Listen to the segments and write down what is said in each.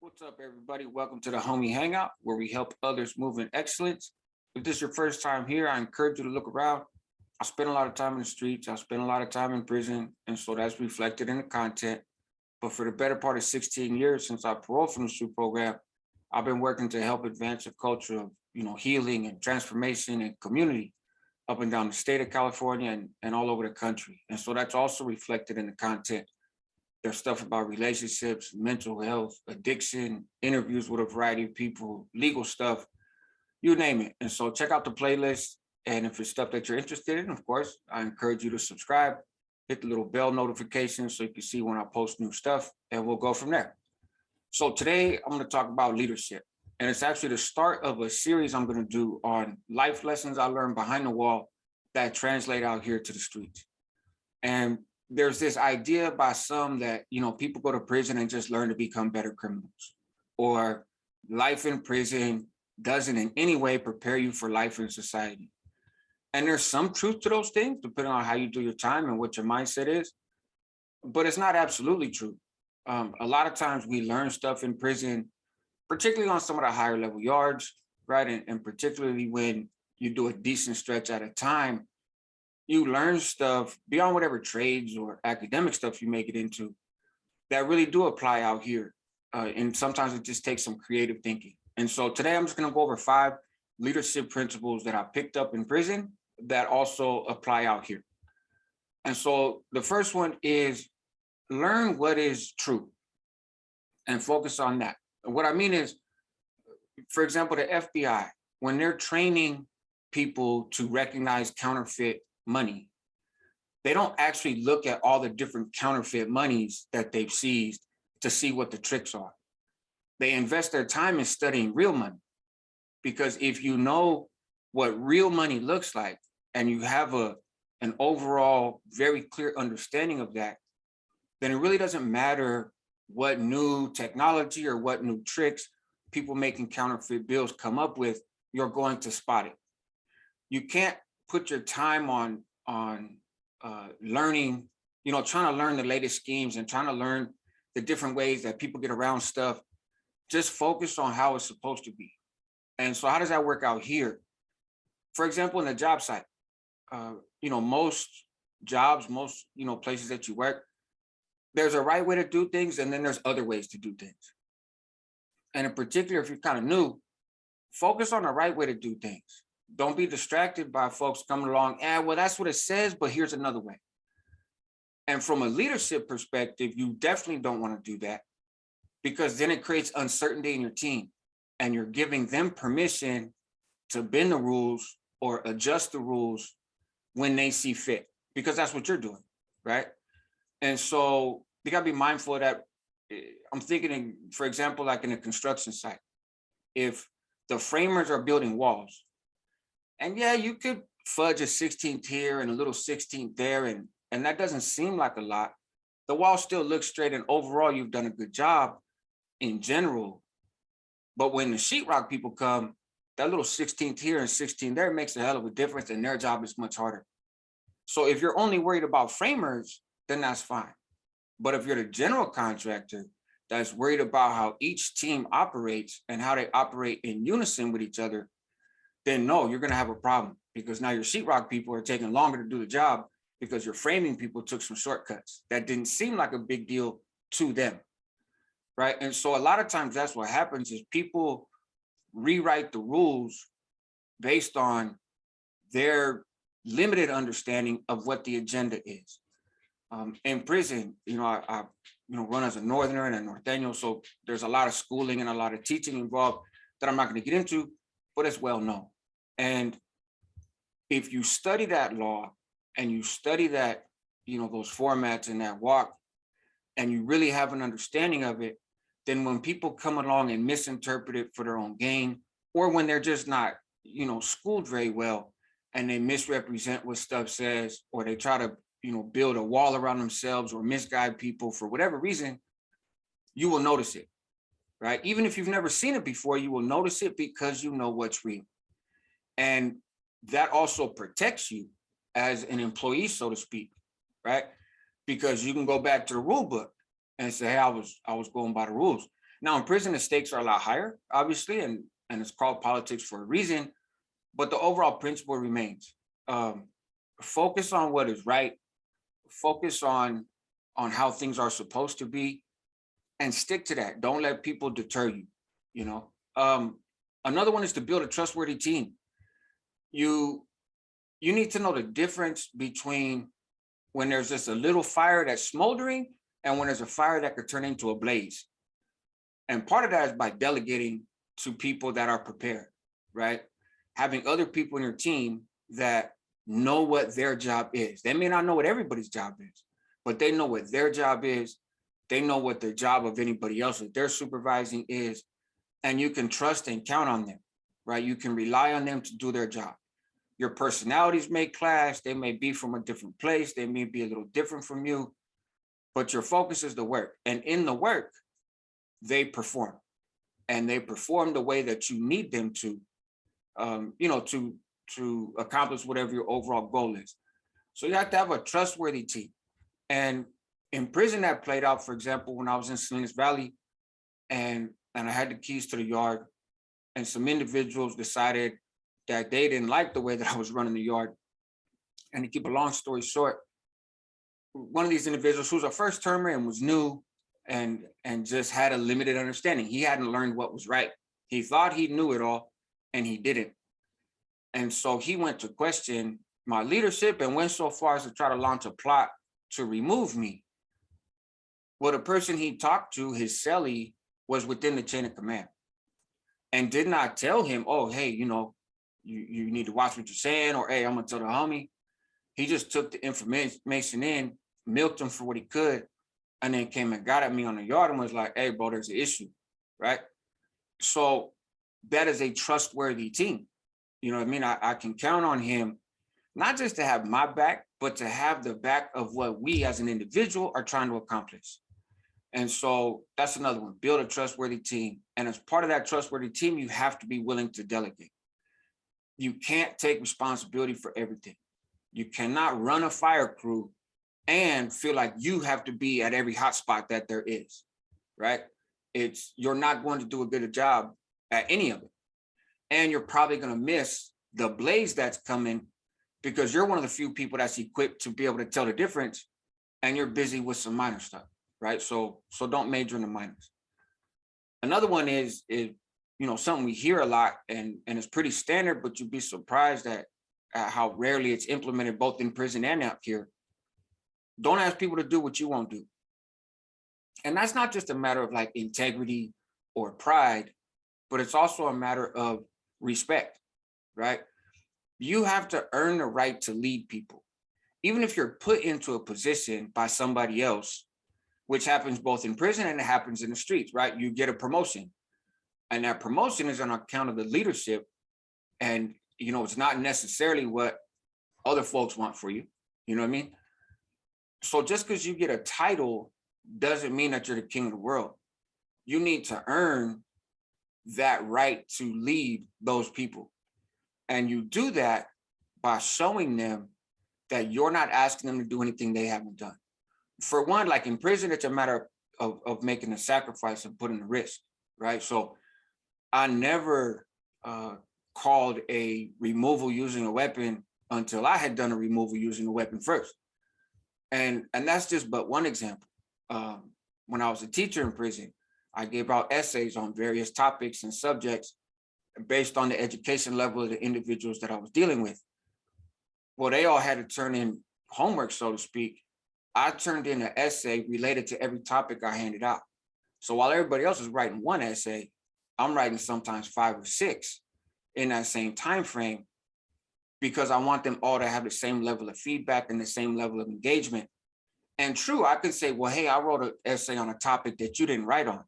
What's up, everybody? Welcome to the Homie Hangout, where we help others move in excellence. If this is your first time here, I encourage you to look around. I spend a lot of time in the streets. I spend a lot of time in prison, and so that's reflected in the content. But for the better part of 16 years since I paroled from the SHU program, I've been working to help advance a culture of, healing and transformation and community up and down the state of California and all over the country. And so that's also reflected in the content. There's stuff about relationships, mental health, addiction, interviews with a variety of people, legal stuff, you name it. And so check out the playlist. And if it's stuff that you're interested in, of course, I encourage you to subscribe, hit the little bell notification so you can see when I post new stuff, and we'll go from there. So today I'm going to talk about leadership. And it's actually the start of a series I'm going to do on life lessons I learned behind the wall that translate out here to the streets. And there's this idea by some that, people go to prison and just learn to become better criminals, or life in prison doesn't in any way prepare you for life in society. And there's some truth to those things, depending on how you do your time and what your mindset is, but it's not absolutely true. A lot of times we learn stuff in prison, particularly on some of the higher level yards, right? And particularly when you do a decent stretch at a time, you learn stuff beyond whatever trades or academic stuff you make it into that really do apply out here. And sometimes it just takes some creative thinking. And so today I'm just going to go over 5 leadership principles that I picked up in prison that also apply out here. And so the first one is learn what is true and focus on that. What I mean is, for example, the FBI, when they're training people to recognize counterfeit money, they don't actually look at all the different counterfeit monies that they've seized to see what the tricks are. They invest their time in studying real money, because if you know what real money looks like and you have an overall very clear understanding of that, then it really doesn't matter what new technology or what new tricks people making counterfeit bills come up with, you're going to spot it. You can't put your time on learning, trying to learn the latest schemes and trying to learn the different ways that people get around stuff. Just focus on how it's supposed to be. And so how does that work out here? For example, in the job site, most jobs, most, places that you work, there's a right way to do things, and then there's other ways to do things. And in particular, if you're kind of new, focus on the right way to do things. Don't be distracted by folks coming along, well, that's what it says, but here's another way. And from a leadership perspective, you definitely don't want to do that, because then it creates uncertainty in your team, and you're giving them permission to bend the rules or adjust the rules when they see fit, because that's what you're doing, right? And so you gotta be mindful of that. I'm thinking, for example, like in a construction site, if the framers are building walls, and yeah, you could fudge a 16th here and a little 16th there, and that doesn't seem like a lot. The wall still looks straight, and overall, you've done a good job in general. But when the sheetrock people come, that little 16th here and 16th there makes a hell of a difference, and their job is much harder. So if you're only worried about framers, then that's fine. But if you're the general contractor that's worried about how each team operates and how they operate in unison with each other, then no, you're going to have a problem, because now your sheetrock people are taking longer to do the job because your framing people took some shortcuts that didn't seem like a big deal to them, right? And so a lot of times that's what happens, is people rewrite the rules based on their limited understanding of what the agenda is. In prison, I run as a Northerner and a Norteño, so there's a lot of schooling and a lot of teaching involved that I'm not going to get into, but it's well known. And if you study that law and you study that, those formats and that walk, and you really have an understanding of it, then when people come along and misinterpret it for their own gain, or when they're just not, schooled very well, and they misrepresent what stuff says, or they try to, build a wall around themselves or misguide people for whatever reason, you will notice it, right? Even if you've never seen it before, you will notice it because you know what's real. And that also protects you as an employee, so to speak, right? Because you can go back to the rule book and say, hey, I was going by the rules. Now in prison, the stakes are a lot higher, obviously, and it's called politics for a reason, but the overall principle remains. Um, Focus on what is right, focus on how things are supposed to be, and stick to that. Don't let people deter you, you know. Another one is to build a trustworthy team. You you need to know the difference between when there's just a little fire that's smoldering and when there's a fire that could turn into a blaze. And part of that is by delegating to people that are prepared, right? Having other people in your team that know what their job is. They may not know what everybody's job is, but they know what their job is. They know what the job of anybody else that they're supervising is, and you can trust and count on them, right? You can rely on them to do their job. Your personalities may clash. They may be from a different place. They may be a little different from you, but your focus is the work. And in the work, they perform, and they perform the way that you need them to, to accomplish whatever your overall goal is. So you have to have a trustworthy team. And in prison, that played out, for example, when I was in Salinas Valley, and I had the keys to the yard, and some individuals decided that they didn't like the way that I was running the yard. And to keep a long story short, one of these individuals who was a first termer and was new and just had a limited understanding. He hadn't learned what was right. He thought he knew it all, and he didn't. And so he went to question my leadership and went so far as to try to launch a plot to remove me. Well, the person he talked to, his cellie, was within the chain of command and did not tell him, oh, hey, you need to watch what you're saying, or hey, I'm gonna tell the homie. He just took the information in, milked him for what he could, and then came and got at me on the yard and was like, hey, bro, there's an issue, right? So that is a trustworthy team. You know what I mean? I can count on him, not just to have my back, but to have the back of what we as an individual are trying to accomplish. And so that's another one, build a trustworthy team. And as part of that trustworthy team, you have to be willing to delegate. You can't take responsibility for everything. You cannot run a fire crew and feel like you have to be at every hotspot that there is, right? You're not going to do a good job at any of it. And you're probably going to miss the blaze that's coming because you're one of the few people that's equipped to be able to tell the difference, and you're busy with some minor stuff, right? So don't major in the minors. Another one is something we hear a lot, and it's pretty standard, but you'd be surprised at how rarely it's implemented both in prison and out here. Don't ask people to do what you won't do. And that's not just a matter of like integrity or pride, but it's also a matter of respect, right? You have to earn the right to lead people. Even if you're put into a position by somebody else, which happens both in prison and it happens in the streets, right? You get a promotion, and that promotion is on account of the leadership. And, it's not necessarily what other folks want for you. You know what I mean? So just because you get a title doesn't mean that you're the king of the world. You need to earn that right to lead those people. And you do that by showing them that you're not asking them to do anything they haven't done. For one, like in prison, it's a matter of making a sacrifice and putting a risk, right? So I never called a removal using a weapon until I had done a removal using a weapon first. And that's just but one example. When I was a teacher in prison, I gave out essays on various topics and subjects based on the education level of the individuals that I was dealing with. Well, they all had to turn in homework, so to speak. I turned in an essay related to every topic I handed out. So while everybody else is writing one essay, I'm writing sometimes 5 or 6 in that same time frame, because I want them all to have the same level of feedback and the same level of engagement. And true, I could say, well, hey, I wrote an essay on a topic that you didn't write on.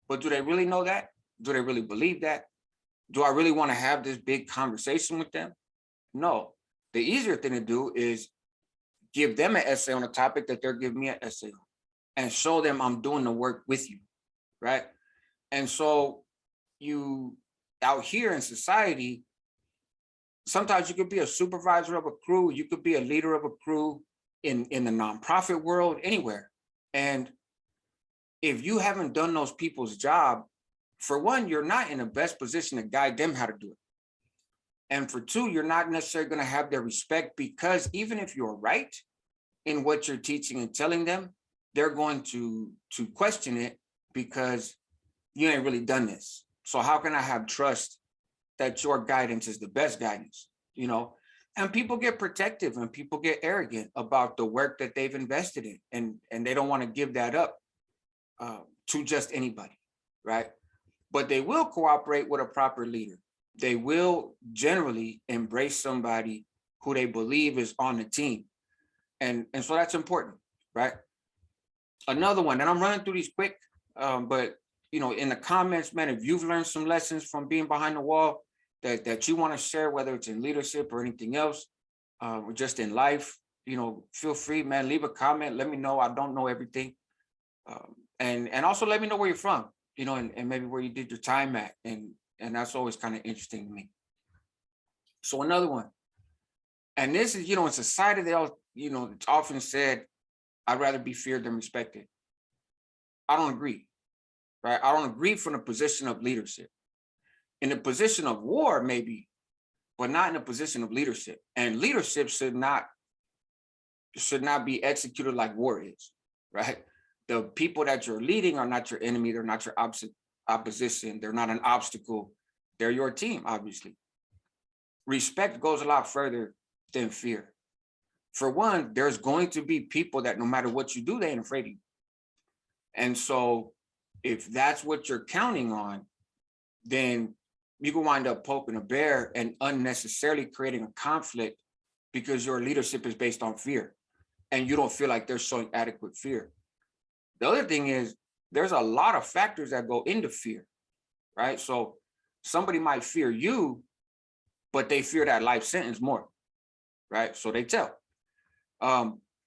But do they really know that? Do they really believe that? Do I really want to have this big conversation with them? No. The easier thing to do is give them an essay on a topic that they're giving me an essay on, and show them I'm doing the work with you, right? And so you out here in society, sometimes you could be a supervisor of a crew, you could be a leader of a crew in the nonprofit world, anywhere. And if you haven't done those people's job, for one, you're not in the best position to guide them how to do it. And for two, you're not necessarily going to have their respect, because even if you're right in what you're teaching and telling them, they're going to question it because you ain't really done this. So how can I have trust that your guidance is the best guidance, you know? And people get protective and people get arrogant about the work that they've invested in, and they don't want to give that up to just anybody, right? But they will cooperate with a proper leader. They will generally embrace somebody who they believe is on the team. And so that's important, right? Another one, and I'm running through these quick, but you know, in the comments, man, if you've learned some lessons from being behind the wall that you want to share, whether it's in leadership or anything else, or just in life, you know, feel free, man, leave a comment. Let me know. I don't know everything. And also let me know where you're from, you know, and maybe where you did your time at. And that's always kind of interesting to me. So another one, and this is, you know, in society, they all, you know, it's often said, I'd rather be feared than respected. I don't agree, right? I don't agree from the position of leadership. In the position of war, maybe, but not in the position of leadership. And leadership should not be executed like war is, right? The people that you're leading are not your enemy. They're not your opposition. They're not an obstacle. They're your team, obviously. Respect goes a lot further than fear. For one, there's going to be people that no matter what you do, they ain't afraid of you. And so if that's what you're counting on, then you can wind up poking a bear and unnecessarily creating a conflict because your leadership is based on fear and you don't feel like they're showing adequate fear. The other thing is there's a lot of factors that go into fear, right? So somebody might fear you, but they fear that life sentence more, right? So they tell.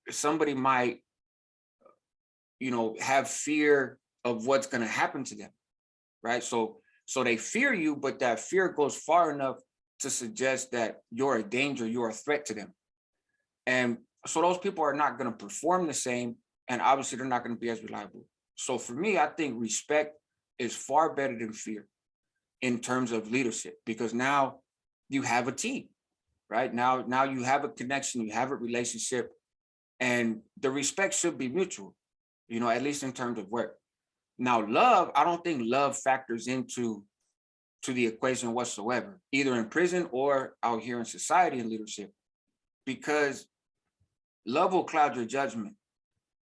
Somebody might, you know, have fear of what's going to happen to them, right? So they fear you, but that fear goes far enough to suggest that you're a danger, you're a threat to them. And so those people are not going to perform the same, and obviously they're not going to be as reliable. So for me, I think respect is far better than fear in terms of leadership, because now you have a team, right? Now you have a connection, you have a relationship, and the respect should be mutual, you know, at least in terms of work. Now, love, I don't think love factors into the equation whatsoever, either in prison or out here in society and leadership, because love will cloud your judgment.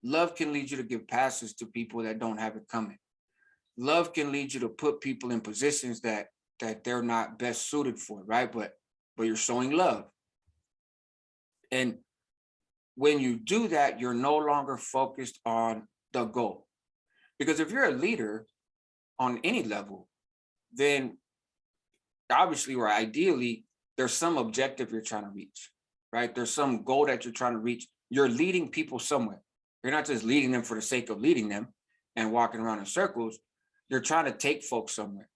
Love can lead you to give passes to people that don't have it coming. Love can lead you to put people in positions that they're not best suited for, right? But you're showing love. And when you do that, you're no longer focused on the goal. Because if you're a leader on any level, then obviously or ideally, there's some objective you're trying to reach, right? There's some goal that you're trying to reach. You're leading people somewhere. You're not just leading them for the sake of leading them and walking around in circles. You're trying to take folks somewhere.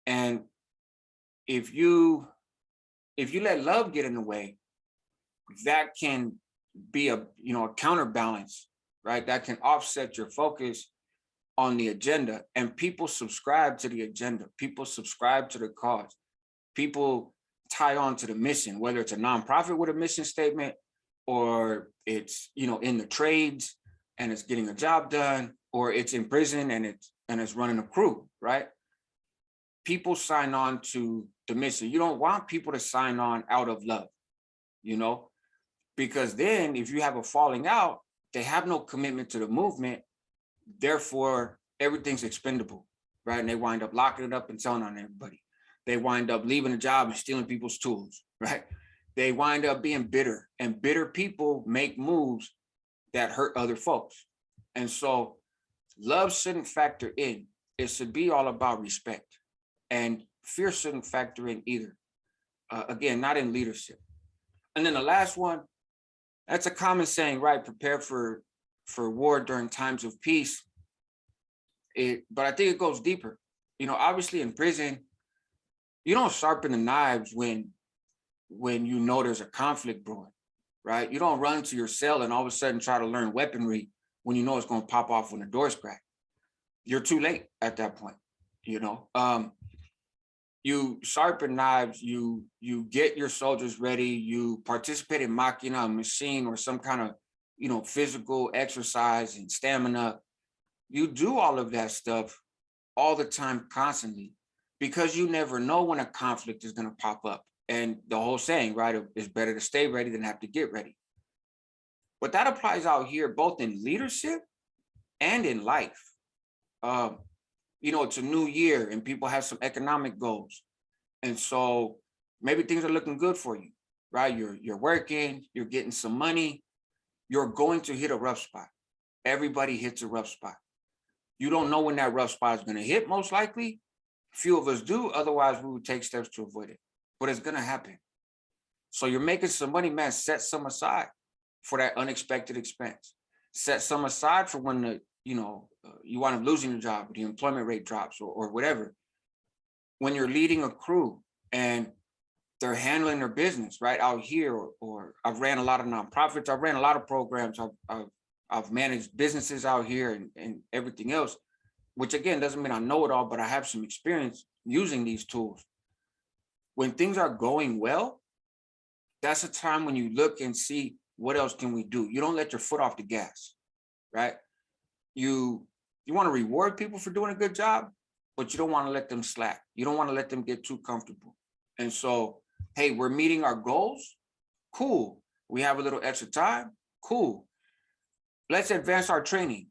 And if you let love get in the way, that can be a counterbalance, right? That can offset your focus on the agenda, and people subscribe to the agenda. People subscribe to the cause. People tie on to the mission, whether it's a nonprofit with a mission statement, or it's, you know, in the trades and it's getting a job done, or it's in prison and it's running a crew, right? People sign on to the mission. You don't want people to sign on out of love, you know, because then if you have a falling out, they have no commitment to the movement. Therefore, everything's expendable, right? And they wind up locking it up and telling on everybody. They wind up leaving the job and stealing people's tools, right? They wind up being bitter, and bitter people make moves that hurt other folks. And so love shouldn't factor in. It should be all about respect, and fear shouldn't factor in either. Again, not in leadership. And then the last one, that's a common saying, right? Prepare for war during times of peace. But I think it goes deeper. You know, obviously in prison, you don't sharpen the knives when you know there's a conflict brewing, right? You don't run to your cell and all of a sudden try to learn weaponry when you know it's going to pop off when the door's cracked. you're too late at that point. You sharpen knives, you get your soldiers ready, you participate in machina, a machine, or some kind of physical exercise and stamina. You do all of that stuff all the time, constantly, because you never know when a conflict is going to pop up. And the whole saying, right, it's better to stay ready than have to get ready. But that applies out here, both in leadership and in life. It's a new year and people have some economic goals. And so maybe things are looking good for you, right? You're working, you're getting some money, you're going to hit a rough spot. Everybody hits a rough spot. You don't know when that rough spot is going to hit, most likely. Few of us do, otherwise we would take steps to avoid it. But it's going to happen. So you're making some money, man, set some aside for that unexpected expense. Set some aside for when you wind up losing your job, or the employment rate drops, or whatever. When you're leading a crew and they're handling their business right out here, or I've ran a lot of nonprofits, I've ran a lot of programs, I've managed businesses out here and everything else, which again doesn't mean I know it all, but I have some experience using these tools. When things are going well, that's a time when you look and see, what else can we do? You don't let your foot off the gas, right? You want to reward people for doing a good job, but you don't want to let them slack. You don't want to let them get too comfortable. And so, hey, we're meeting our goals. Cool. We have a little extra time. Cool. Let's advance our training.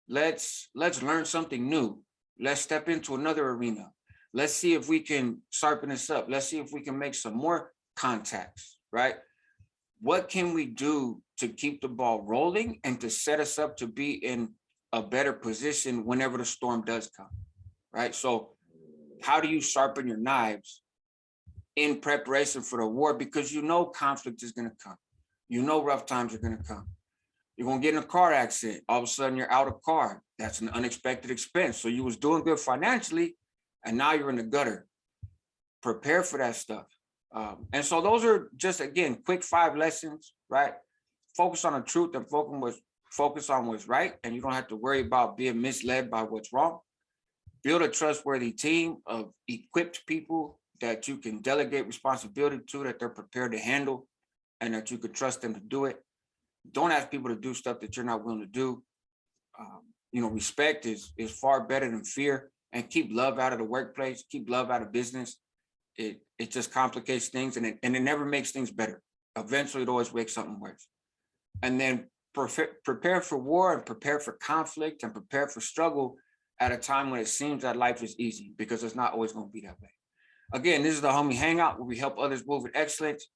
Let's learn something new. Let's step into another arena. Let's see if we can sharpen this up. Let's see if we can make some more contacts, right? What can we do to keep the ball rolling and to set us up to be in a better position whenever the storm does come, right? So how do you sharpen your knives in preparation for the war? Because conflict is going to come. Rough times are going to come. You're going to get in a car accident. All of a sudden you're out of car. That's an unexpected expense. So you was doing good financially and now you're in the gutter. Prepare for that stuff. And so those are just, again, quick 5 lessons, right? Focus on the truth and focus on what's right. And you don't have to worry about being misled by what's wrong. Build a trustworthy team of equipped people that you can delegate responsibility to, that they're prepared to handle, and that you could trust them to do it. Don't ask people to do stuff that you're not willing to do. Respect is far better than fear. And keep love out of the workplace. Keep love out of business. It just complicates things, and it never makes things better. Eventually, it always makes something worse. And then prepare for war and prepare for conflict and prepare for struggle at a time when it seems that life is easy, because it's not always going to be that way. Again, this is the Homie Hangout, where we help others move with excellence.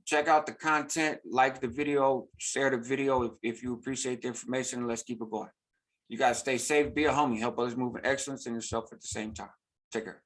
Check out the content, like the video, share the video if you appreciate the information, and let's keep it going. You guys stay safe, be a homie, help others move with excellence and yourself at the same time. Take care.